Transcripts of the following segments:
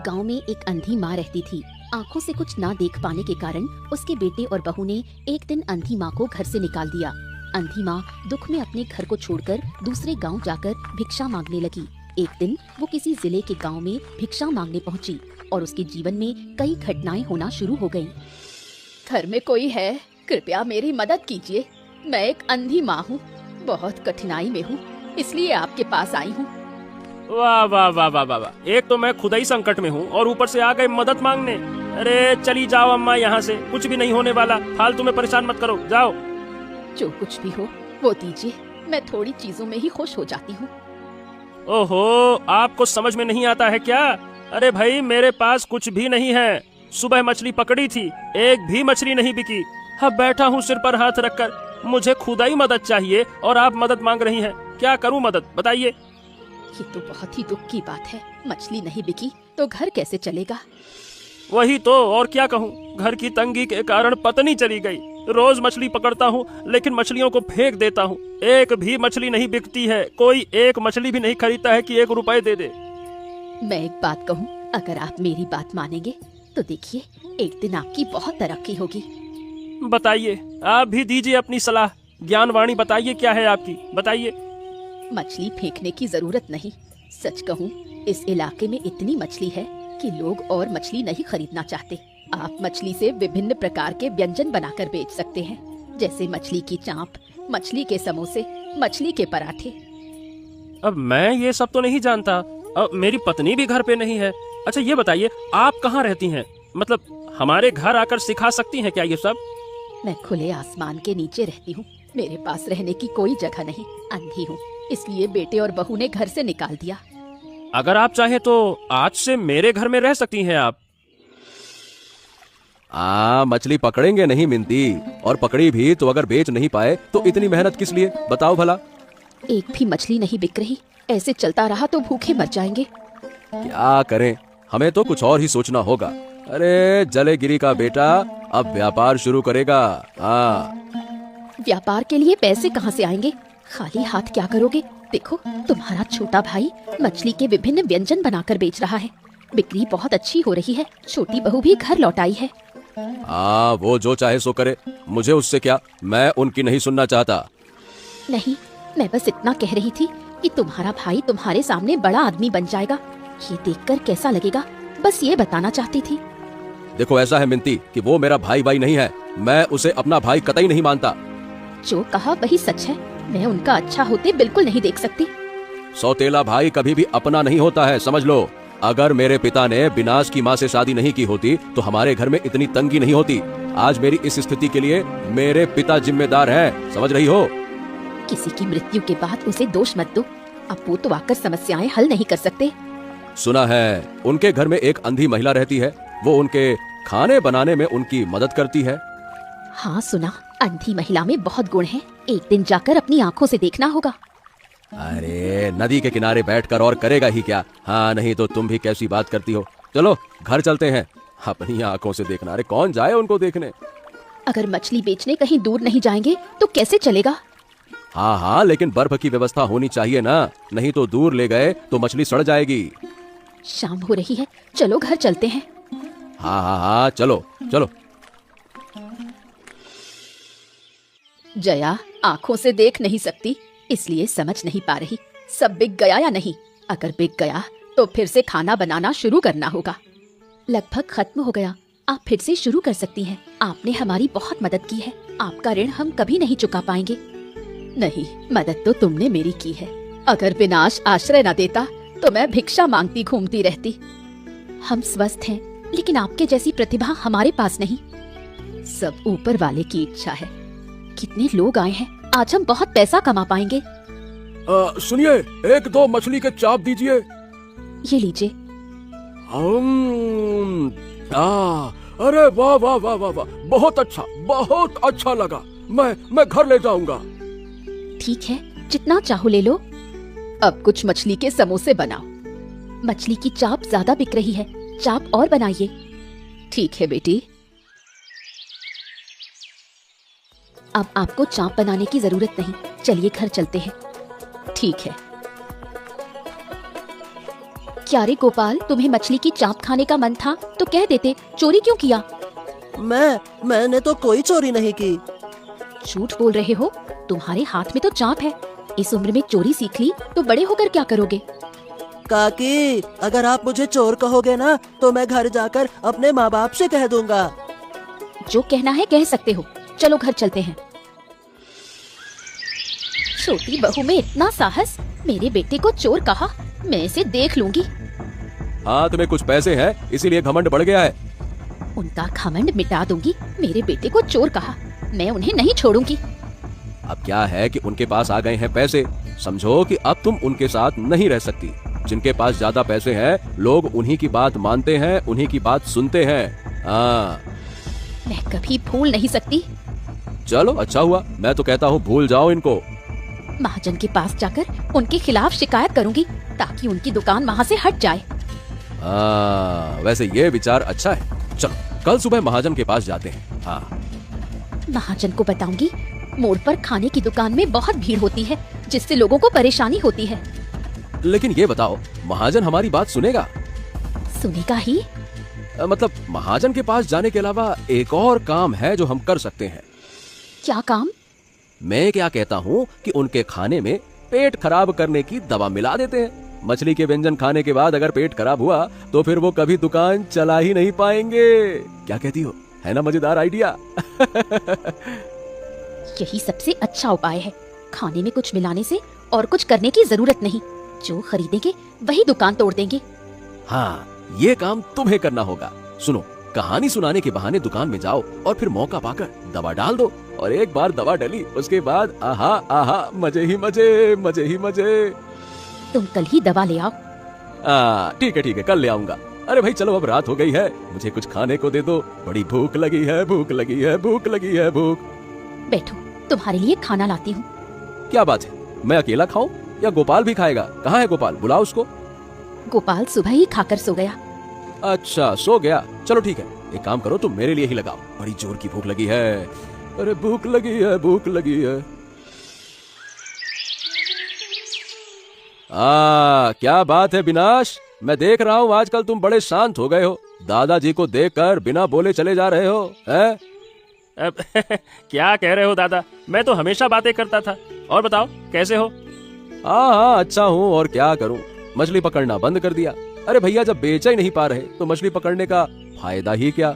गांव में एक अंधी माँ रहती थी। आंखों से कुछ ना देख पाने के कारण उसके बेटे और बहू ने एक दिन अंधी माँ को घर से निकाल दिया। अंधी माँ दुख में अपने घर को छोड़कर दूसरे गांव जाकर भिक्षा मांगने लगी। एक दिन वो किसी जिले के गांव में भिक्षा मांगने पहुंची और उसके जीवन में कई घटनाएं होना शुरू हो गईं। घर में कोई है? कृपया मेरी मदद कीजिए। मैं एक अंधी माँ हूँ, बहुत कठिनाई में हूँ, इसलिए आपके पास आई हूँ। वाह वाह वाह वाह वाह वाह। एक तो मैं खुद ही संकट में हूँ और ऊपर से आ गए मदद मांगने। अरे चली जाओ अम्मा यहाँ से, कुछ भी नहीं होने वाला। फालतू में परेशान मत करो, जाओ। जो कुछ भी हो वो दीजिए, मैं थोड़ी चीजों में ही खुश हो जाती हूँ। ओहो, आपको समझ में नहीं आता है क्या? अरे भाई, मेरे पास कुछ भी नहीं है। सुबह मछली पकड़ी थी, एक भी मछली नहीं बिकी। अब बैठा हूँ सिर पर हाथ रखकर। मुझे खुदा ही मदद चाहिए और आप मदद मांग रही हैं। क्या करूँ मदद, बताइए। ये तो बहुत ही दुख की बात है। मछली नहीं बिकी तो घर कैसे चलेगा? वही तो, और क्या कहूँ। घर की तंगी के कारण पत्नी चली गई। रोज मछली पकड़ता हूँ लेकिन मछलियों को फेंक देता हूँ। एक भी मछली नहीं बिकती है। कोई एक मछली भी नहीं खरीदता है कि 1 रुपए दे दे। मैं एक बात कहूँ, अगर आप मेरी बात मानेंगे तो देखिए, एक दिन आपकी बहुत तरक्की होगी। बताइए, आप भी दीजिए अपनी सलाह। ज्ञानवाणी बताइए, क्या है आपकी, बताइए। मछली फेंकने की जरूरत नहीं। सच कहूँ, इस इलाके में इतनी मछली है कि लोग और मछली नहीं खरीदना चाहते। आप मछली से विभिन्न प्रकार के व्यंजन बनाकर बेच सकते हैं, जैसे मछली की चांप, मछली के समोसे, मछली के पराठे। अब मैं ये सब तो नहीं जानता। अब मेरी पत्नी भी घर पे नहीं है। अच्छा ये बताइए, आप कहाँ रहती हैं? मतलब हमारे घर आकर सिखा सकती हैं क्या ये सब? मैं खुले आसमान के नीचे रहती हूँ। मेरे पास रहने की कोई जगह नहीं। अंधी हूँ, इसलिए बेटे और बहू ने घर से निकाल दिया। अगर आप चाहें तो आज से मेरे घर में रह सकती हैं आप। मछली पकड़ेंगे नहीं मिनती, और पकड़ी भी तो अगर बेच नहीं पाए तो इतनी मेहनत किस लिए, बताओ भला। एक भी मछली नहीं बिक रही। ऐसे चलता रहा तो भूखे मर जाएंगे। क्या करें, हमें तो कुछ और ही सोचना होगा। अरे जलेगिरी का बेटा अब व्यापार शुरू करेगा। व्यापार के लिए पैसे कहाँ से आएंगे? खाली हाथ क्या करोगे? देखो, तुम्हारा छोटा भाई मछली के विभिन्न व्यंजन बनाकर बेच रहा है। बिक्री बहुत अच्छी हो रही है। छोटी बहू भी घर लौट आई है। वो जो चाहे सो करे, मुझे उससे क्या। मैं उनकी नहीं सुनना चाहता। नहीं, मैं बस इतना कह रही थी कि तुम्हारा भाई तुम्हारे सामने बड़ा आदमी बन जाएगा। ये देखकर कैसा लगेगा, बस ये बताना चाहती थी। देखो, ऐसा है मिनती कि वो मेरा भाई नहीं है। मैं उसे अपना भाई कतई नहीं मानता। जो कहा वही सच है। मैं उनका अच्छा होते बिल्कुल नहीं देख सकती। सौतेला भाई कभी भी अपना नहीं होता है, समझ लो। अगर मेरे पिता ने विनाश की माँ से शादी नहीं की होती तो हमारे घर में इतनी तंगी नहीं होती। आज मेरी इस स्थिति के लिए मेरे पिता जिम्मेदार हैं, समझ रही हो। किसी की मृत्यु के बाद उसे दोष मत दो। अब वो तो आकर समस्याएं हल नहीं कर सकते। सुना है उनके घर में एक अंधी महिला रहती है। वो उनके खाने बनाने में उनकी मदद करती है। हाँ सुना, अंधी महिला में बहुत गुण हैं। एक दिन जाकर अपनी आँखों से देखना होगा। अरे नदी के किनारे बैठकर और करेगा ही क्या। हाँ, नहीं तो तुम भी कैसी बात करती हो। चलो घर चलते हैं, अपनी आंखों से देखना। अरे कौन जाए उनको देखने। अगर मछली बेचने कहीं दूर नहीं जाएंगे तो कैसे चलेगा? हाँ, लेकिन बर्फ की व्यवस्था होनी चाहिए ना, नहीं तो दूर ले गए तो मछली सड़ जाएगी। शाम हो रही है, चलो घर चलते हैं। हाँ, चलो चलो। जया आंखों से देख नहीं सकती, इसलिए समझ नहीं पा रही सब बिक गया या नहीं। अगर बिक गया तो फिर से खाना बनाना शुरू करना होगा। लगभग खत्म हो गया, आप फिर से शुरू कर सकती हैं। आपने हमारी बहुत मदद की है। आपका ऋण हम कभी नहीं चुका पाएंगे। नहीं, मदद तो तुमने मेरी की है। अगर विनाश आश्रय न देता तो मैं भिक्षा मांगती घूमती रहती। हम स्वस्थ हैं, लेकिन आपके जैसी प्रतिभा हमारे पास नहीं। सब ऊपर वाले की इच्छा है। कितने लोग आए हैं, आज हम बहुत पैसा कमा पाएंगे। सुनिए, 1-2 मछली के चाप दीजिए। ये लीजिए। अरे वाह वाह वाह वाह वाह, बहुत अच्छा लगा। मैं घर ले जाऊंगा। ठीक है, जितना चाहो ले लो। अब कुछ मछली के समोसे बनाओ। मछली की चाप ज्यादा बिक रही है, चाप और बनाइए। ठीक है बेटी। अब आपको चाप बनाने की जरूरत नहीं, चलिए घर चलते हैं। ठीक है। क्या रे गोपाल, तुम्हें मछली की चाप खाने का मन था तो कह देते, चोरी क्यों किया? मैंने तो कोई चोरी नहीं की। झूठ बोल रहे हो, तुम्हारे हाथ में तो चाप है। इस उम्र में चोरी सीख ली तो बड़े होकर क्या करोगे? काकी, अगर आप मुझे चोर कहोगे ना तो मैं घर जाकर अपने माँ बाप से कह दूंगा। जो कहना है कह सकते हो, चलो घर चलते हैं। छोटी बहू में इतना साहस, मेरे बेटे को चोर कहा, मैं इसे देख लूंगी। हाथ में कुछ पैसे हैं इसीलिए घमंड बढ़ गया है। उनका घमंड मिटा दूंगी। मेरे बेटे को चोर कहा, मैं उन्हें नहीं छोड़ूंगी। अब क्या है कि उनके पास आ गए हैं पैसे, समझो कि अब तुम उनके साथ नहीं रह सकती। जिनके पास ज्यादा पैसे हैं, लोग उन्हीं की बात मानते हैं, उन्हीं की बात सुनते हैं। हाँ, मैं कभी भूल नहीं सकती। चलो अच्छा हुआ, मैं तो कहता हूँ भूल जाओ इनको। महाजन के पास जाकर उनके खिलाफ शिकायत करूंगी ताकि उनकी दुकान वहाँ से हट जाए। वैसे ये विचार अच्छा है। चलो कल सुबह महाजन के पास जाते हैं। हाँ, महाजन को बताऊंगी मोड़ पर खाने की दुकान में बहुत भीड़ होती है, जिससे लोगों को परेशानी होती है। लेकिन ये बताओ, महाजन हमारी बात सुनेगा? सुनेगा ही। मतलब महाजन के पास जाने के अलावा एक और काम है जो हम कर सकते हैं। क्या काम? मैं क्या कहता हूँ कि उनके खाने में पेट खराब करने की दवा मिला देते हैं। मछली के व्यंजन खाने के बाद अगर पेट खराब हुआ तो फिर वो कभी दुकान चला ही नहीं पाएंगे। क्या कहती हो? है ना मजेदार आइडिया? यही सबसे अच्छा उपाय है। खाने में कुछ मिलाने से और कुछ करने की जरूरत नहीं। जो खरीदेंगे वही दुकान तोड़ देंगे। हाँ, ये काम तुम्हें करना होगा। सुनो, कहानी सुनाने के बहाने दुकान में जाओ और फिर मौका पाकर दवा डाल दो। और एक बार दवा डली उसके बाद आहा आहा, मजे ही मजे, मजे ही मजे। तुम कल ही दवा ले आओ। ठीक है, कल ले आऊंगा। अरे भाई चलो, अब रात हो गई है, मुझे कुछ खाने को दे दो। बड़ी भूख लगी है, भूख लगी है, भूख लगी है, भूख। बैठो, तुम्हारे लिए खाना लाती हूँ। क्या बात है, मैं अकेला खाऊं या गोपाल भी खाएगा? कहाँ है गोपाल? बुलाओ उसको। गोपाल सुबह ही खाकर सो गया। अच्छा, सो गया। चलो ठीक है, एक काम करो, तुम मेरे लिए ही लगाओ। बड़ी जोर की भूख लगी है। अरे भूख लगी है, भूख लगी है। क्या बात है विनाश, मैं देख रहा हूँ आजकल तुम बड़े शांत हो गए हो। दादाजी को देखकर बिना बोले चले जा रहे हो, हैं? अब क्या कह रहे हो दादा, मैं तो हमेशा बातें करता था। और बताओ कैसे हो? हाँ, अच्छा हूँ, और क्या करूँ, मछली पकड़ना बंद कर दिया। अरे भैया, जब बेच ही नहीं पा रहे तो मछली पकड़ने का फायदा ही क्या?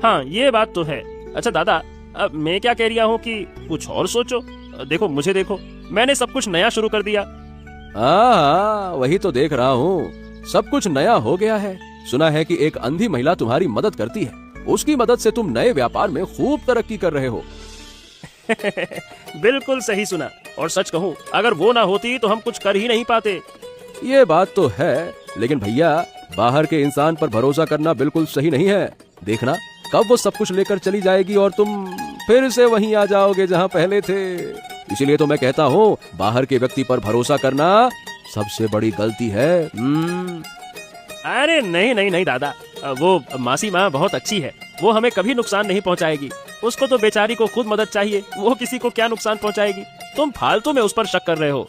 हाँ, ये बात तो है। अच्छा दादा, अब मैं क्या कह रहा हूँ कि कुछ और सोचो। देखो मुझे देखो, मैंने सब कुछ नया शुरू कर दिया। हाँ, वही तो देख रहा हूँ, सब कुछ नया हो गया है। सुना है कि एक अंधी महिला तुम्हारी मदद करती है, उसकी मदद से तुम नए व्यापार में खूब तरक्की कर रहे हो। बिल्कुल सही सुना। और सच कहूँ, अगर वो ना होती तो हम कुछ कर ही नहीं पाते। ये बात तो है, लेकिन भैया, बाहर के इंसान पर भरोसा करना बिल्कुल सही नहीं है। देखना कब वो सब कुछ लेकर चली जाएगी और तुम फिर से वहीं आ जाओगे जहाँ पहले थे। इसीलिए तो मैं कहता हूँ, बाहर के व्यक्ति पर भरोसा करना सबसे बड़ी गलती है। अरे नहीं नहीं नहीं दादा, वो मासी माँ बहुत अच्छी है, वो हमें कभी नुकसान नहीं पहुँचाएगी। उसको तो बेचारी को खुद मदद चाहिए, वो किसी को क्या नुकसान पहुँचाएगी। तुम फालतू में उस पर शक कर रहे हो।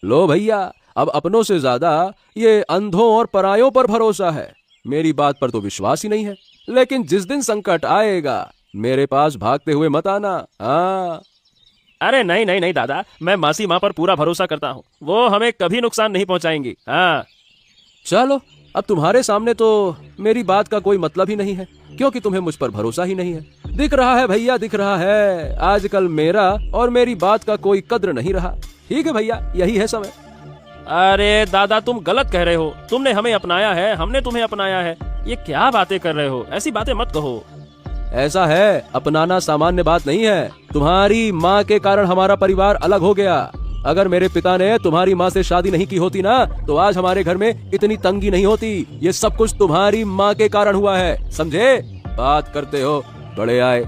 लो भैया, अब अपनों से ज्यादा ये अंधों और परायों पर भरोसा है। मेरी बात पर तो विश्वास ही नहीं है, लेकिन जिस दिन संकट आएगा मेरे पास भागते हुए मत आना। हाँ। अरे नहीं नहीं नहीं दादा, मैं मासी माँ पर पूरा भरोसा करता हूँ, वो हमें कभी नुकसान नहीं पहुँचाएंगी। हाँ चलो, अब तुम्हारे सामने तो मेरी बात का कोई मतलब ही नहीं है, क्योंकि तुम्हें मुझ पर भरोसा ही नहीं है। दिख रहा है भैया, दिख रहा है, आजकल मेरा और मेरी बात का कोई कद्र नहीं रहा। ठीक है भैया, यही है समय। अरे दादा, तुम गलत कह रहे हो। तुमने हमें अपनाया है, हमने तुम्हें अपनाया है। ये क्या बातें कर रहे हो? ऐसी बातें मत कहो। ऐसा है, अपनाना सामान्य बात नहीं है। तुम्हारी माँ के कारण हमारा परिवार अलग हो गया। अगर मेरे पिता ने तुम्हारी माँ से शादी नहीं की होती ना, तो आज हमारे घर में इतनी तंगी नहीं होती। ये सब कुछ तुम्हारी माँ के कारण हुआ है, समझे? बात करते हो बड़े आए।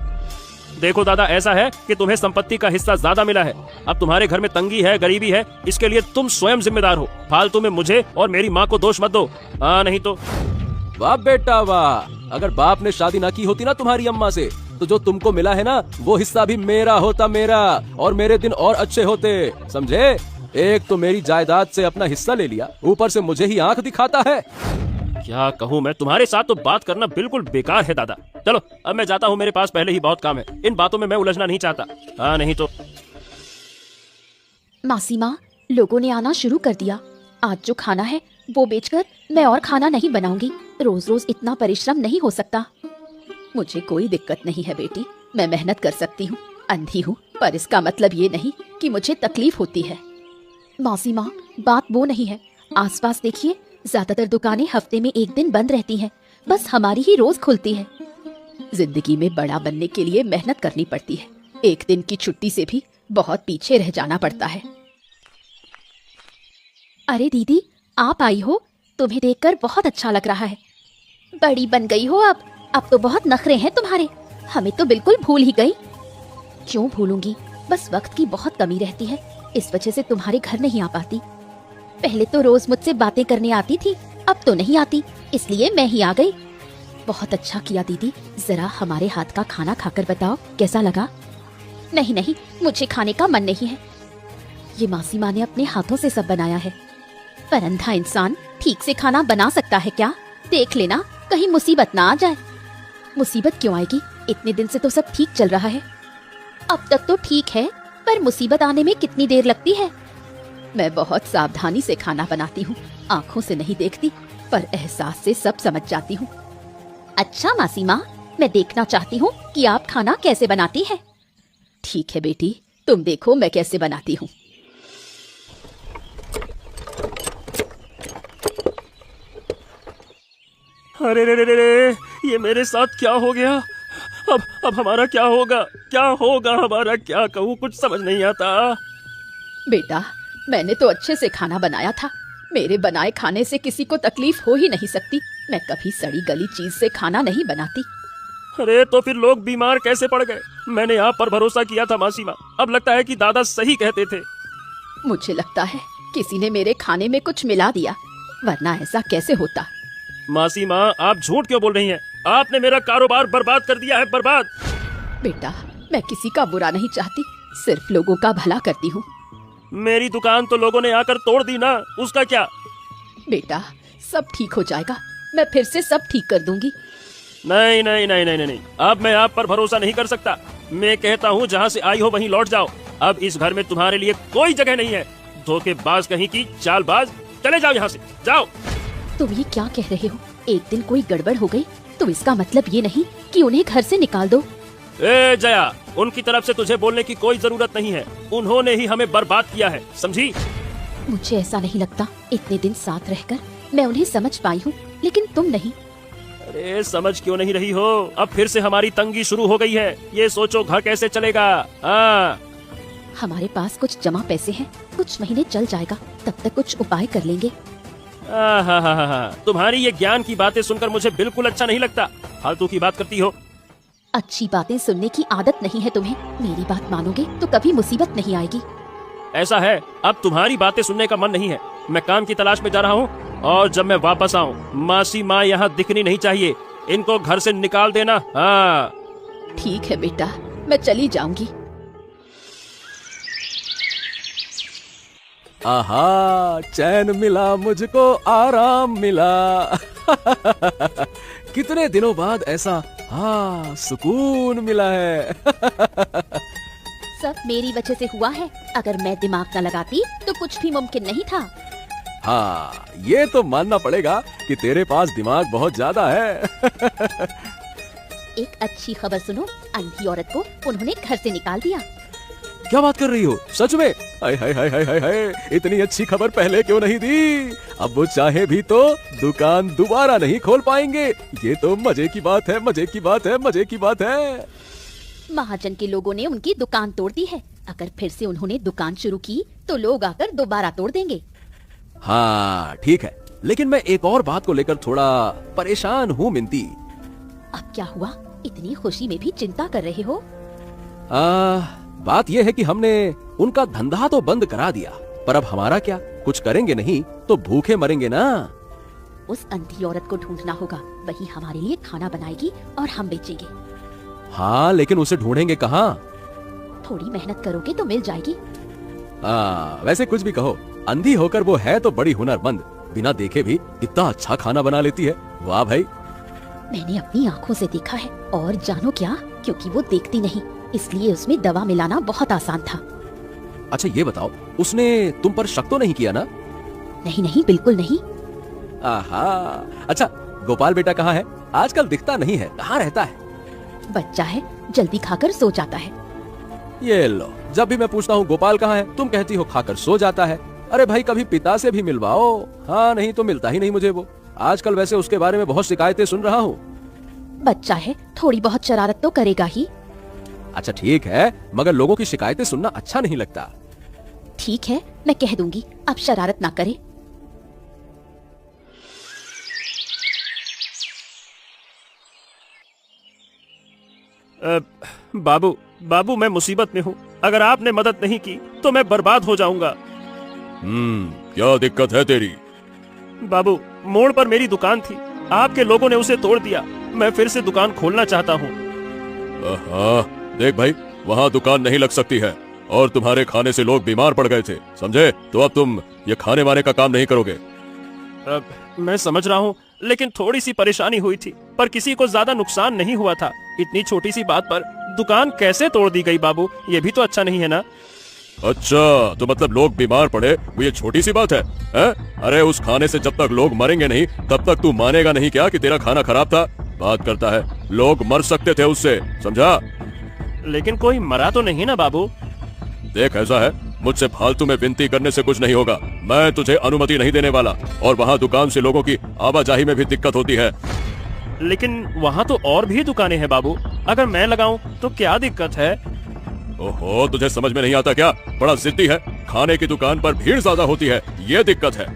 देखो दादा, ऐसा है कि तुम्हें संपत्ति का हिस्सा ज्यादा मिला है। अब तुम्हारे घर में तंगी है, गरीबी है, इसके लिए तुम स्वयं जिम्मेदार हो। फालतू में मुझे और मेरी माँ को दोष मत दो। हाँ, नहीं तो। वाह बेटा वाह, अगर बाप ने शादी ना की होती ना तुम्हारी अम्मा से, तो जो तुमको मिला है ना, वो हिस्सा भी मेरा होता, मेरा, और मेरे दिन और अच्छे होते, समझे? एक तो मेरी जायदाद से अपना हिस्सा ले लिया, ऊपर से मुझे ही आंख दिखाता है। क्या कहूँ मैं, तुम्हारे साथ तो बात करना बिल्कुल बेकार है दादा। चलो अब मैं जाता हूँ, मेरे पास पहले ही बहुत काम है। इन बातों में मैं उलझना नहीं चाहता। हाँ नहीं तो। मासी माँ, लोगों ने आना शुरू कर दिया। आज जो खाना है वो बेचकर मैं और खाना नहीं बनाऊंगी। रोज रोज इतना परिश्रम नहीं हो सकता। मुझे कोई दिक्कत नहीं है बेटी, मैं मेहनत कर सकती हूँ। अंधी हूँ पर इसका मतलब ये नहीं कि मुझे तकलीफ होती है। मासी माँ, बात वो नहीं है। आसपास देखिए, ज्यादातर दुकानें हफ्ते में एक दिन बंद रहती हैं, बस हमारी ही रोज खुलती है। जिंदगी में बड़ा बनने के लिए मेहनत करनी पड़ती है। एक दिन की छुट्टी से भी बहुत पीछे रह जाना पड़ता है। अरे दीदी, आप आई हो, तुम्हें देखकर बहुत अच्छा लग रहा है। बड़ी बन गई हो अब तो बहुत नखरे हैं तुम्हारे। हमें तो बिल्कुल भूल ही गई। क्यों भूलूंगी, बस वक्त की बहुत कमी रहती है, इस वजह से तुम्हारे घर नहीं आ पाती। पहले तो रोज मुझसे बातें करने आती थी, अब तो नहीं आती, इसलिए मैं ही आ गई। बहुत अच्छा किया दीदी, जरा हमारे हाथ का खाना खाकर बताओ कैसा लगा। नहीं नहीं, मुझे खाने का मन नहीं है। ये मासी माँ ने अपने हाथों से सब बनाया है। पर अंधा इंसान ठीक से खाना बना सकता है क्या? देख लेना कहीं मुसीबत ना आ जाए। मुसीबत क्यों आएगी, इतने दिन से तो सब ठीक चल रहा है। अब तक तो ठीक है, पर मुसीबत आने में कितनी देर लगती है। मैं बहुत सावधानी से खाना बनाती हूँ, आँखों से नहीं देखती, पर एहसास से सब समझ जाती हूँ। अच्छा मासी माँ, मैं देखना चाहती हूँ कि आप खाना कैसे बनाती है। ठीक है बेटी, तुम देखो मैं कैसे बनाती हूँ। अरे रे रे रे रे, ये मेरे साथ क्या हो गया? अब हमारा क्या होगा? क्या होगा हमारा? क्या कहूँ, कुछ समझ नहीं आता। बेटा, मैंने तो अच्छे से खाना बनाया था। मेरे बनाए खाने से किसी को तकलीफ हो ही नहीं सकती। मैं कभी सड़ी गली चीज से खाना नहीं बनाती। अरे तो फिर लोग बीमार कैसे पड़ गए? मैंने आप पर भरोसा किया था मासी माँ, अब लगता है कि दादा सही कहते थे। मुझे लगता है किसी ने मेरे खाने में कुछ मिला दिया, वरना ऐसा कैसे होता। मासी माँ, आप झूठ क्यों बोल रही हैं? आपने मेरा कारोबार बर्बाद कर दिया है, बर्बाद। बेटा, मैं किसी का बुरा नहीं चाहती, सिर्फ लोगों का भला करती हूँ। मेरी दुकान तो लोगों ने आकर तोड़ दी ना, उसका क्या? बेटा, सब ठीक हो जाएगा, मैं फिर से सब ठीक कर दूंगी। नहीं नहीं नहीं नहीं नहीं, अब मैं आप पर भरोसा नहीं कर सकता। मैं कहता हूँ जहाँ से आई हो वहीं लौट जाओ। अब इस घर में तुम्हारे लिए कोई जगह नहीं है। धोखेबाज कहीं की, चालबाज, चले जाओ यहाँ से, जाओ। तुम ये क्या कह रहे हो? एक दिन कोई गड़बड़ हो गई तो इसका मतलब ये नहीं कि उन्हें घर से निकाल दो। ए जया, उनकी तरफ से तुझे बोलने की कोई जरूरत नहीं है। उन्होंने ही हमें बर्बाद किया है, समझी? मुझे ऐसा नहीं लगता। इतने दिन साथ रहकर मैं उन्हें समझ पाई हूँ, लेकिन तुम नहीं। अरे समझ क्यों नहीं रही हो? अब फिर से हमारी तंगी शुरू हो गई है। ये सोचो घर कैसे चलेगा। हाँ, हमारे पास कुछ जमा पैसे हैं, कुछ महीने चल जाएगा, तब तक कुछ उपाय कर लेंगे। तुम्हारी ये ज्ञान की बातें सुनकर मुझे बिल्कुल अच्छा नहीं लगता। फालतू की बात करती हो। अच्छी बातें सुनने की आदत नहीं है तुम्हें। मेरी बात मानोगे तो कभी मुसीबत नहीं आएगी। ऐसा है, अब तुम्हारी बातें सुनने का मन नहीं है। मैं काम की तलाश में जा रहा हूँ, और जब मैं वापस आऊँ मासी माँ यहाँ दिखनी नहीं चाहिए। इनको घर से निकाल देना। हाँ ठीक है बेटा, मैं चली जाऊंगी। आहा, चैन मिला मुझको, आराम मिला। कितने दिनों बाद ऐसा सुकून मिला है। सब मेरी वजह से हुआ है। अगर मैं दिमाग न लगाती तो कुछ भी मुमकिन नहीं था। हाँ, ये तो मानना पड़ेगा कि तेरे पास दिमाग बहुत ज्यादा है। एक अच्छी खबर सुनो, अंधी औरत को उन्होंने घर से निकाल दिया। क्या बात कर रही हो? सच में? हाय हाय हाय हाय हाय हाय, इतनी अच्छी खबर पहले क्यों नहीं दी? अब वो चाहे भी तो दुकान दोबारा नहीं खोल पाएंगे। ये तो मजे की बात है, मजे की बात है, मजे की बात है। महाजन के लोगों ने उनकी दुकान तोड़ दी है। अगर फिर से उन्होंने दुकान शुरू की तो लोग आकर दोबारा तोड़ देंगे। हाँ ठीक है, लेकिन मैं एक और बात को लेकर थोड़ा परेशान हूँ मिंती। अब क्या हुआ? इतनी खुशी में भी चिंता कर रहे हो? बात यह है कि हमने उनका धंधा तो बंद करा दिया, पर अब हमारा क्या? कुछ करेंगे नहीं तो भूखे मरेंगे ना। उस अंधी औरत को ढूंढना होगा, वही हमारे लिए खाना बनाएगी और हम बेचेंगे। हाँ, लेकिन उसे ढूंढेंगे कहाँ? थोड़ी मेहनत करोगे तो मिल जाएगी। वैसे कुछ भी कहो, अंधी होकर वो है तो बड़ी हुनरमंद। बिना देखे भी इतना अच्छा खाना बना लेती है। वाह भाई। मैंने अपनी आंखों से देखा है, और जानो क्या, क्योंकि वो देखती नहीं इसलिए उसमें दवा मिलाना बहुत आसान था। अच्छा ये बताओ, उसने तुम पर शक तो नहीं किया ना? नहीं नहीं, बिल्कुल नहीं। आहा। अच्छा गोपाल बेटा कहाँ है? आजकल दिखता नहीं है, कहाँ रहता है? बच्चा है, जल्दी खाकर सो जाता है। ये लो, जब भी मैं पूछता हूँ गोपाल कहाँ है, तुम कहती हो खाकर सो जाता है। अरे भाई कभी पिता से भी मिलवाओ। हाँ नहीं तो मिलता ही नहीं मुझे वो। आजकल वैसे उसके बारे में बहुत शिकायतें सुन रहा हूँ। बच्चा है, थोड़ी बहुत शरारत तो करेगा ही। अच्छा ठीक है, मगर लोगों की शिकायतें सुनना अच्छा नहीं लगता। ठीक है, मैं कह दूंगी अब शरारत ना करे। बाबू बाबू, मैं मुसीबत में हूँ। अगर आपने मदद नहीं की तो मैं बर्बाद हो जाऊंगा। क्या दिक्कत है तेरी? बाबू, मोड़ पर मेरी दुकान थी, आपके लोगों ने उसे तोड़ दिया। मैं फिर से दुकान खोलना चाहता हूँ। देख भाई, वहाँ दुकान नहीं लग सकती है, और तुम्हारे खाने से लोग बीमार पड़ गए थे, समझे? तो अब तुम ये खाने वाने का काम नहीं करोगे। मैं समझ रहा हूँ, लेकिन थोड़ी सी परेशानी हुई थी, पर किसी को ज्यादा नुकसान नहीं हुआ था। इतनी छोटी सी बात पर दुकान कैसे तोड़ दी गई बाबू? ये भी तो अच्छा नहीं है ना? अच्छा, तो मतलब लोग बीमार पड़े वो ये छोटी सी बात है, हैं? अरे उस खाने से जब तक लोग मरेंगे नहीं तब तक तू मानेगा नहीं क्या कि तेरा खाना खराब था? बात करता है, लोग मर सकते थे उससे, समझा? लेकिन कोई मरा तो नहीं ना बाबू? देख ऐसा है, मुझसे फालतू में विनती करने से कुछ नहीं होगा। मैं तुझे अनुमति नहीं देने वाला, और वहाँ दुकान से लोगों की आवाजाही में भी दिक्कत होती है। लेकिन वहाँ तो और भी दुकानें हैं बाबू, अगर मैं लगाऊं तो क्या दिक्कत है? ओहो, तुझे समझ में नहीं आता क्या? बड़ा जिद्दी है। खाने की दुकान पर भीड़ ज्यादा होती है, ये दिक्कत है।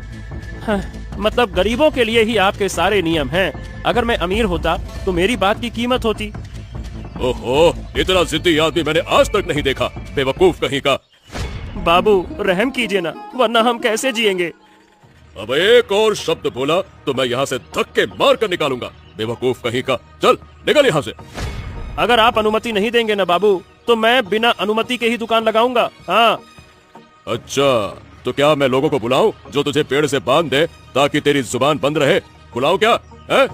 हाँ, मतलब गरीबों के लिए ही आपके सारे नियम हैं। अगर मैं अमीर होता तो मेरी बात की कीमत होती। ओहो, इतना जिद्दी आदमी मैंने आज तक नहीं देखा, बेवकूफ कहीं का। बाबू रहम कीजिए ना, वरना हम कैसे जिएंगे? अब एक और शब्द बोला तो मैं यहाँ से धक्के मार कर निकालूंगा, बेवकूफ कहीं का। चल निकल यहाँ से। अगर आप अनुमति नहीं देंगे ना बाबू, तो मैं बिना अनुमति के ही दुकान लगाऊंगा। हाँ। अच्छा, तो क्या मैं लोगों को बुलाऊं जो तुझे पेड़ से बांध दे ताकि तेरी जुबान बंद रहे? बुलाऊं क्या है?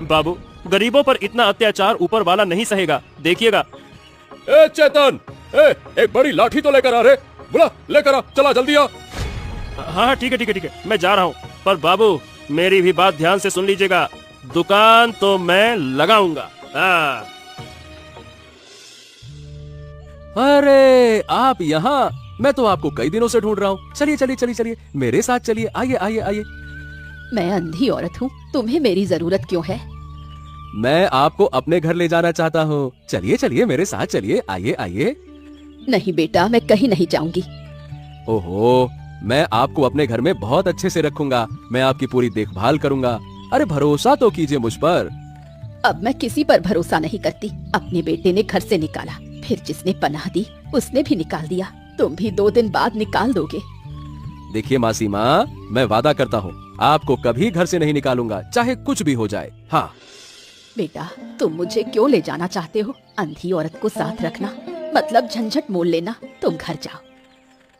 बाबू, गरीबों पर इतना अत्याचार ऊपर वाला नहीं सहेगा, देखिएगा। ए चेतन, एक बड़ी लाठी तो लेकर आ रे। बुला, लेकर आ, चला जल्दी आ। हाँ ठीक है ठीक है ठीक है, मैं जा रहा हूँ। पर बाबू मेरी भी बात ध्यान से सुन लीजिएगा, दुकान तो मैं लगाऊंगा। हाँ। अरे आप यहाँ? मैं तो आपको कई दिनों से ढूंढ रहा हूँ। चलिए चलिए चलिए चलिए, मेरे साथ चलिए, आइए आइए आइए। मैं अंधी औरत हूँ, तुम्हें मेरी जरूरत क्यों है? मैं आपको अपने घर ले जाना चाहता हूँ। चलिए चलिए मेरे साथ चलिए, आइए आइए। नहीं बेटा, मैं कहीं नहीं जाऊंगी। ओहो, मैं आपको अपने घर में बहुत अच्छे से रखूंगा। मैं आपकी पूरी देखभाल करूंगा। अरे भरोसा तो कीजिए मुझ पर। अब मैं किसी पर भरोसा नहीं करती। अपने बेटे ने घर से निकाला, फिर जिसने पनाह दी उसने भी निकाल दिया। तुम भी 2 दिन बाद निकाल दोगे। देखिए मासी माँ, मैं वादा करता हूँ आपको कभी घर से नहीं निकालूंगा, चाहे कुछ भी हो जाए। हाँ बेटा, तुम मुझे क्यों ले जाना चाहते हो? अंधी औरत को साथ रखना मतलब झंझट मोल लेना। तुम घर जाओ।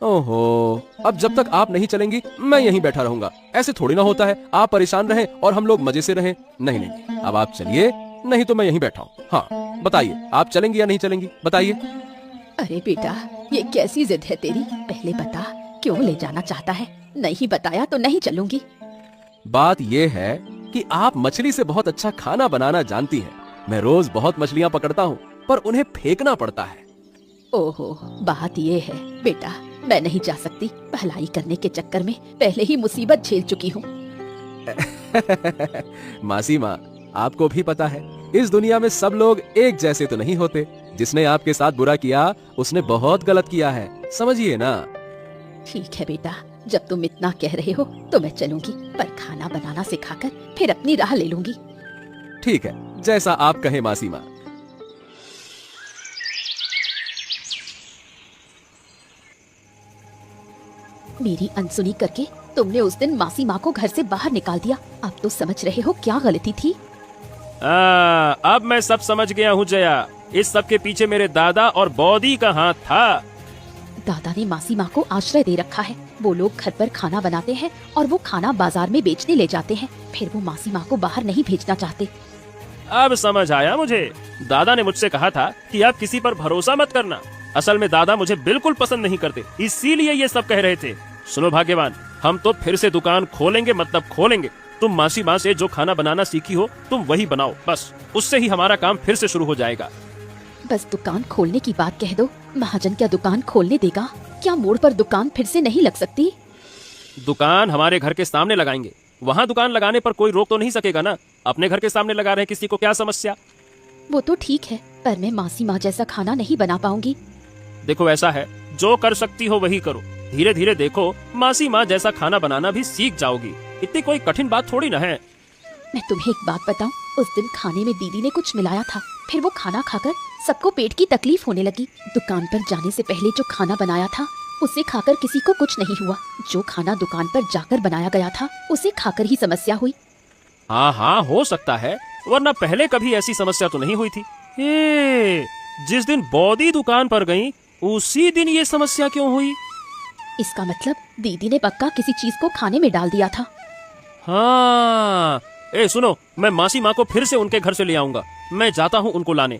ओहो, अब जब तक आप नहीं चलेंगी मैं यहीं बैठा रहूंगा। ऐसे थोड़ी ना होता है, आप परेशान रहें और हम लोग मजे से रहें। नहीं नहीं, अब आप चलिए, नहीं तो मैं यहीं बैठा हूँ। हाँ बताइए, आप चलेंगी या नहीं चलेंगी, बताइए। अरे बेटा, ये कैसी जिद है तेरी? पहले बता, क्यों ले जाना चाहता है? नहीं बताया तो नहीं चलूंगी। बात ये है कि आप मछली से बहुत अच्छा खाना बनाना जानती हैं। मैं रोज बहुत मछलियाँ पकड़ता हूँ, पर उन्हें फेंकना पड़ता है। ओहो, बात ये है बेटा, मैं नहीं जा सकती। भलाई करने के चक्कर में पहले ही मुसीबत झेल चुकी हूँ। मासी माँ, आपको भी पता है इस दुनिया में सब लोग एक जैसे तो नहीं होते। जिसने आपके साथ बुरा किया उसने बहुत गलत किया है, समझिए ना। ठीक है बेटा, जब तुम इतना कह रहे हो तो मैं चलूंगी, पर खाना बनाना सिखाकर फिर अपनी राह ले लूंगी। ठीक है, जैसा आप कहें मासी माँ। मेरी अनसुनी करके तुमने उस दिन मासी माँ को घर से बाहर निकाल दिया। अब तो समझ रहे हो क्या गलती थी? अब मैं सब समझ गया हूँ जया। इस सब के पीछे मेरे दादा और बौदी का हाथ था। दादा ने मासी माँ को आश्रय दे रखा है। वो लोग घर पर खाना बनाते हैं और वो खाना बाजार में बेचने ले जाते हैं। फिर वो मासी माँ को बाहर नहीं भेजना चाहते। अब समझ आया मुझे। दादा ने मुझसे कहा था कि आप किसी पर भरोसा मत करना। असल में दादा मुझे बिल्कुल पसंद नहीं करते, इसीलिए ये सब कह रहे थे। सुनो भाग्यवान, हम तो फिर से दुकान खोलेंगे, मतलब खोलेंगे। तुम मासी माँ से जो खाना बनाना सीखी हो तुम वही बनाओ, बस उससे ही हमारा काम फिर से शुरू हो जाएगा। बस दुकान खोलने की बात कह दो। महाजन क्या दुकान खोलने देगा? क्या मोड़ पर दुकान फिर से नहीं लग सकती? दुकान हमारे घर के सामने लगाएंगे, वहाँ दुकान लगाने पर कोई रोक तो नहीं सकेगा ना। अपने घर के सामने लगा रहे, किसी को क्या समस्या? वो तो ठीक है, पर मैं मासी माँ जैसा खाना नहीं बना पाऊंगी। देखो ऐसा है, जो कर सकती हो वही करो। धीरे धीरे देखो, मासी माँ जैसा खाना बनाना भी सीख जाओगी। इतनी कोई कठिन बात थोड़ी ना है। मैं तुम्हें एक बात बताऊं, उस दिन खाने में दीदी ने कुछ मिलाया था, फिर वो खाना खाकर सबको पेट की तकलीफ होने लगी। दुकान पर जाने से पहले जो खाना बनाया था उसे खाकर किसी को कुछ नहीं हुआ। जो खाना दुकान पर जाकर बनाया गया था उसे खाकर ही समस्या हुई। हाँ हाँ, हो सकता है, वरना पहले कभी ऐसी समस्या तो नहीं हुई थी। जिस दिन बॉडी दुकान पर गई उसी दिन ये समस्या क्यों हुई? इसका मतलब दीदी ने पक्का किसी चीज को खाने में डाल दिया था। हाँ, सुनो, मैं मासी माँ को फिर से उनके घर से ले आऊंगा। मैं जाता हूँ उनको लाने।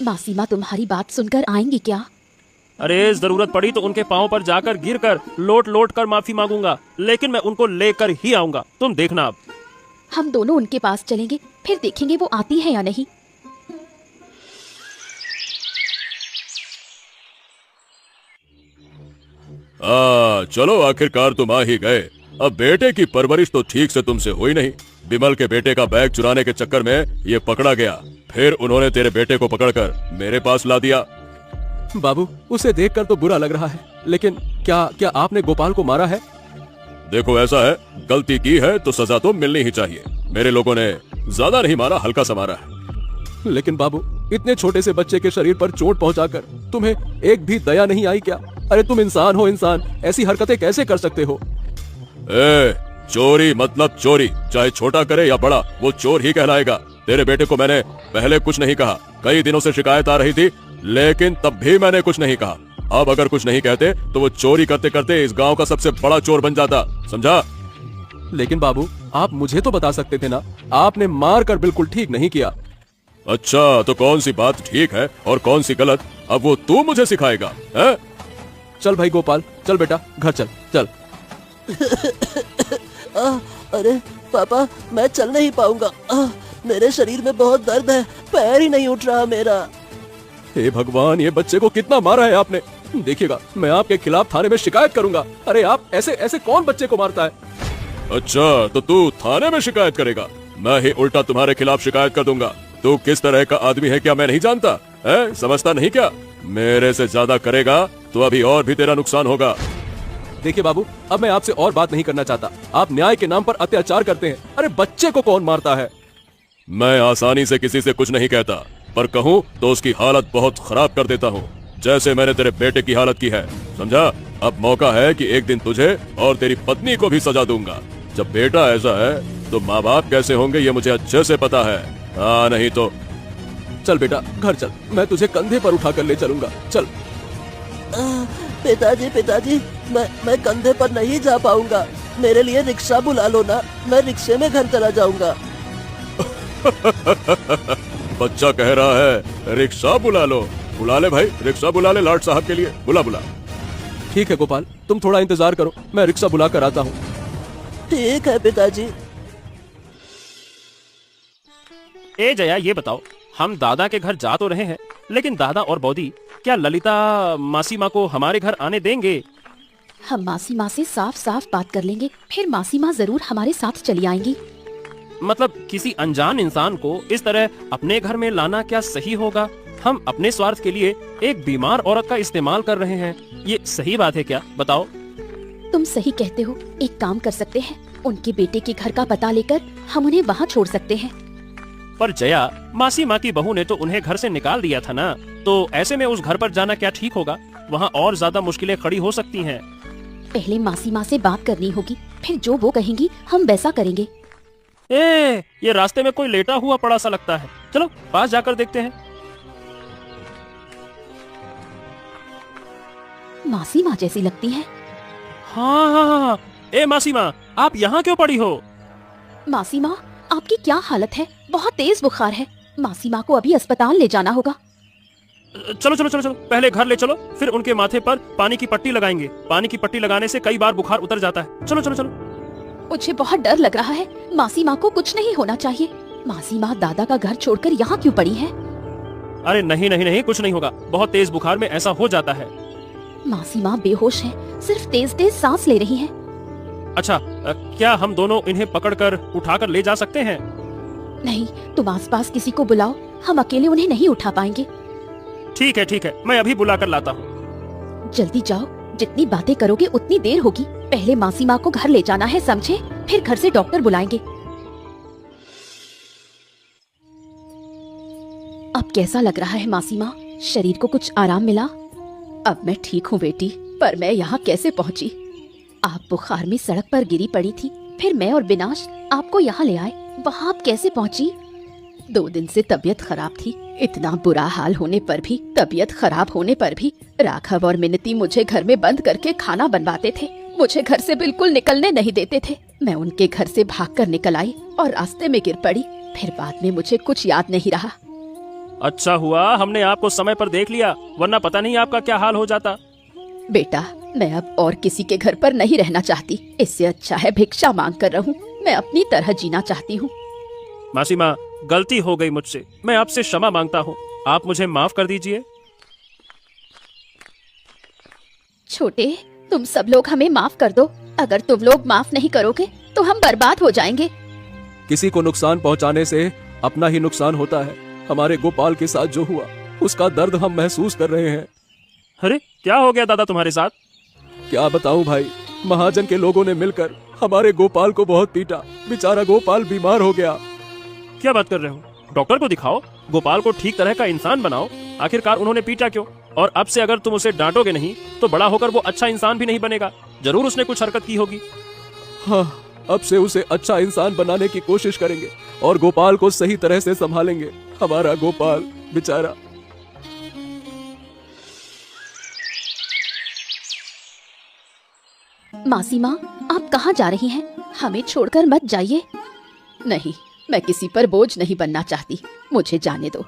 मासी माँ तुम्हारी बात सुनकर आएंगी क्या? अरे जरूरत पड़ी तो उनके पाँव पर जाकर गिरकर लोट लोट कर माफी मांगूंगा, लेकिन मैं उनको लेकर ही आऊंगा, तुम देखना। अब हम दोनों उनके पास चलेंगे, फिर देखेंगे वो आती है या नहीं। चलो आखिरकार तुम आ ही गए। अब बेटे की परवरिश तो ठीक से तुमसे हुई नहीं। बिमल के बेटे का बैग चुराने के चक्कर में ये पकड़ा गया, फिर उन्होंने तेरे बेटे को पकड़कर मेरे पास ला दिया। बाबू, उसे देखकर तो बुरा लग रहा है, लेकिन क्या आपने गोपाल को मारा है? देखो ऐसा है, गलती की है तो सजा तो मिलनी ही चाहिए। मेरे लोगों ने ज्यादा नहीं मारा, हल्का सा मारा है। लेकिन बाबू, इतने छोटे से बच्चे के शरीर पर चोट पहुंचाकर तुम्हें एक भी दया नहीं आई क्या? अरे तुम इंसान हो, इंसान ऐसी हरकतें कैसे कर सकते हो? चोरी मतलब चोरी, चाहे छोटा करे या बड़ा, वो चोर ही कहलाएगा। तेरे बेटे को मैंने पहले कुछ नहीं कहा, कई दिनों से शिकायत आ रही थी, लेकिन तब भी मैंने कुछ नहीं कहा। अब अगर कुछ नहीं कहते तो वो चोरी करते करते इस गांव का सबसे बड़ा चोर बन जाता, समझा? लेकिन बाबू, आप मुझे तो बता सकते थे ना, आपने मार कर बिल्कुल ठीक नहीं किया। अच्छा, तो कौन सी बात ठीक है और कौन सी गलत, अब वो तू मुझे सिखाएगा है? चल भाई गोपाल, चल बेटा घर चल चल। अरे पापा, मैं चल नहीं पाऊंगा। मेरे शरीर में बहुत दर्द है, पैर ही नहीं उठ रहा मेरा। हे भगवान, ये बच्चे को कितना मारा है आपने? देखिएगा, मैं आपके खिलाफ थाने में शिकायत करूंगा। अरे आप ऐसे ऐसे कौन बच्चे को मारता है? अच्छा, तो तू थाने में शिकायत करेगा? मैं ही उल्टा तुम्हारे खिलाफ शिकायत कर दूंगा। तू किस तरह का आदमी है क्या मैं नहीं जानता है? समझता नहीं क्या? मेरे से ज्यादा करेगा तो अभी और भी तेरा नुकसान होगा। देखिए बाबू, अब मैं आपसे और बात नहीं करना चाहता। आप न्याय के नाम पर अत्याचार करते हैं। अरे बच्चे को कौन मारता है? मैं आसानी से किसी से कुछ नहीं कहता, पर कहूँ तो उसकी हालत बहुत खराब कर देता हूँ, जैसे मैंने तेरे बेटे की हालत की है, समझा? अब मौका है कि एक दिन तुझे और तेरी पत्नी को भी सजा दूंगा। जब बेटा ऐसा है तो माँ बाप कैसे होंगे ये मुझे अच्छे से पता है। हाँ, नहीं तो चल बेटा घर चल, मैं तुझे कंधे पर उठा कर ले चलूंगा, चल। पिताजी, मैं कंधे पर नहीं जा पाऊंगा। मेरे लिए रिक्शा बुला लो ना, मैं रिक्शे में घर चला जाऊंगा। बच्चा कह रहा है रिक्शा बुला लो। बुला ले भाई, रिक्शा बुला ले लाट साहब के लिए, बुला। ठीक है गोपाल, तुम थोड़ा इंतजार करो, मैं रिक्शा बुला कर आता हूँ। ठीक है पिताजी। जया, ये बताओ, हम दादा के घर जा तो रहे हैं, लेकिन दादा और बौदी क्या ललिता मासी माँ को हमारे घर आने देंगे? हम मासी माँ से साफ साफ बात कर लेंगे, फिर मासी माँ जरूर हमारे साथ चली आएंगी। मतलब किसी अनजान इंसान को इस तरह अपने घर में लाना क्या सही होगा? हम अपने स्वार्थ के लिए एक बीमार औरत का इस्तेमाल कर रहे हैं, ये सही बात है क्या? बताओ। तुम सही कहते हो, एक काम कर सकते हैं, उनके बेटे के घर का पता लेकर हम उन्हें वहाँ छोड़ सकते हैं। पर जया, मासी माँ की बहू ने तो उन्हें घर से निकाल दिया था ना, तो ऐसे में उस घर पर जाना क्या ठीक होगा? वहाँ और ज्यादा मुश्किलें खड़ी हो सकती हैं। पहले मासी माँ से बात करनी होगी, फिर जो वो कहेंगी हम वैसा करेंगे। ये रास्ते में कोई लेटा हुआ पड़ा सा लगता है, चलो पास जाकर देखते हैं। मासी माँ जैसी लगती है। हाँ हाँ हाँ हाँ। ए मासी माँ, आप यहाँ क्यों पड़ी हो? मासी माँ, आपकी क्या हालत है? बहुत तेज बुखार है। मासी माँ को अभी अस्पताल ले जाना होगा। चलो चलो चलो चलो, पहले घर ले चलो, फिर उनके माथे पर पानी की पट्टी लगाएंगे। पानी की पट्टी लगाने से कई बार बुखार उतर जाता है। चलो चलो चलो। मुझे बहुत डर लग रहा है। मासी माँ को कुछ नहीं होना चाहिए। मासी माँ दादा का घर छोड़कर यहाँ क्यों पड़ी है? अरे नहीं नहीं नहीं, कुछ नहीं होगा। बहुत तेज बुखार में ऐसा हो जाता है। मासी माँ बेहोश है, सिर्फ तेज तेज सांस ले रही है। अच्छा, क्या हम दोनों इन्हें पकड़कर उठाकर ले जा सकते हैं? नहीं, तुम आसपास किसी को बुलाओ, हम अकेले उन्हें नहीं उठा पाएंगे। ठीक है, मैं अभी बुला कर लाता हूँ। जल्दी जाओ, जितनी बातें करोगे उतनी देर होगी। पहले मासी माँ को घर ले जाना है, समझे? फिर घर से डॉक्टर बुलाएंगे। अब कैसा लग रहा है मासी माँ? शरीर को कुछ आराम मिला? अब मैं ठीक हूँ बेटी, पर मैं यहाँ कैसे पहुँची? आप बुखार में सड़क पर गिरी पड़ी थी, फिर मैं और विनाश आपको यहाँ ले आए। वहाँ आप कैसे पहुँची? 2 दिन से तबीयत खराब थी। इतना बुरा हाल होने पर भी, तबीयत खराब होने पर भी राघव और मिनती मुझे घर में बंद करके खाना बनवाते थे। मुझे घर से बिल्कुल निकलने नहीं देते थे। मैं उनके घर से भागकर निकल आई और रास्ते में गिर पड़ी। फिर बाद में मुझे कुछ याद नहीं रहा। अच्छा हुआ हमने आपको समय पर देख लिया, वरना पता नहीं आपका क्या हाल हो जाता। बेटा, मैं अब और किसी के घर पर नहीं रहना चाहती। इससे अच्छा है भिक्षा मांग कर रहूं। मैं अपनी तरह जीना चाहती हूँ। मासी माँ, गलती हो गई मुझसे, मैं आपसे क्षमा मांगता हूँ। आप मुझे माफ कर दीजिए। छोटे, तुम सब लोग हमें माफ कर दो। अगर तुम लोग माफ नहीं करोगे तो हम बर्बाद हो जाएंगे। किसी को नुकसान पहुंचाने से अपना ही नुकसान होता है। हमारे गोपाल के साथ जो हुआ, उसका दर्द हम महसूस कर रहे हैं। अरे क्या हो गया दादा तुम्हारे साथ? क्या बताऊं भाई, महाजन के लोगों ने मिलकर हमारे गोपाल को बहुत पीटा। बेचारा गोपाल बीमार हो गया। क्या बात कर रहे हो? डॉक्टर को दिखाओ, गोपाल को ठीक तरह का इंसान बनाओ। आखिरकार उन्होंने पीटा क्यों? और अब से अगर तुम उसे डांटोगे नहीं तो बड़ा होकर वो अच्छा इंसान भी नहीं बनेगा। जरूर उसने कुछ हरकत की होगी। हाँ, अब से उसे अच्छा इंसान बनाने की कोशिश करेंगे और गोपाल को सही तरह से संभालेंगे। हमारा गोपाल बेचारा। मासी माँ, आप कहाँ जा रही हैं? हमें छोड़कर मत जाइए। नहीं, मैं किसी पर बोझ नहीं बनना चाहती। मुझे जाने दो।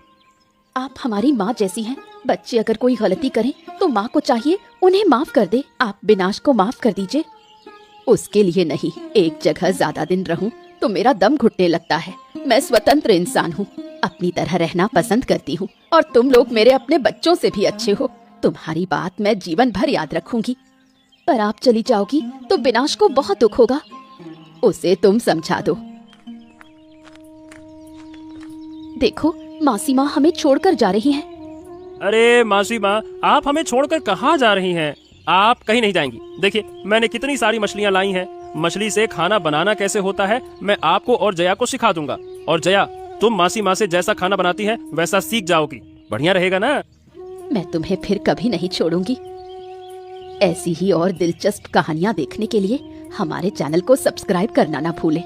आप हमारी माँ जैसी हैं। बच्चे अगर कोई गलती करें तो माँ को चाहिए उन्हें माफ कर दे। आप विनाश को माफ कर दीजिए। उसके लिए नहीं, एक जगह ज्यादा दिन रहूं तो मेरा दम घुटने लगता है। मैं स्वतंत्र इंसान हूँ, अपनी तरह रहना पसंद करती हूँ। और तुम लोग मेरे अपने बच्चों से भी अच्छे हो। तुम्हारी बात मैं जीवन भर याद रखूंगी। पर आप चली जाओगी तो विनाश को बहुत दुख होगा। उसे तुम समझा दो। देखो, मासी माँ हमें छोड़कर जा रही हैं। अरे मासी माँ, आप हमें छोड़कर कहाँ जा रही हैं? आप कहीं नहीं जाएंगी। देखिए, मैंने कितनी सारी मछलियाँ लाई हैं। मछली से खाना बनाना कैसे होता है मैं आपको और जया को सिखा दूंगा। और जया, तुम मासी माँ से जैसा खाना बनाती है वैसा सीख जाओगी। बढ़िया रहेगा ना? मैं तुम्हें फिर कभी नहीं छोड़ूंगी। ऐसी ही और दिलचस्प कहानियाँ देखने के लिए हमारे चैनल को सब्सक्राइब करना ना भूलें।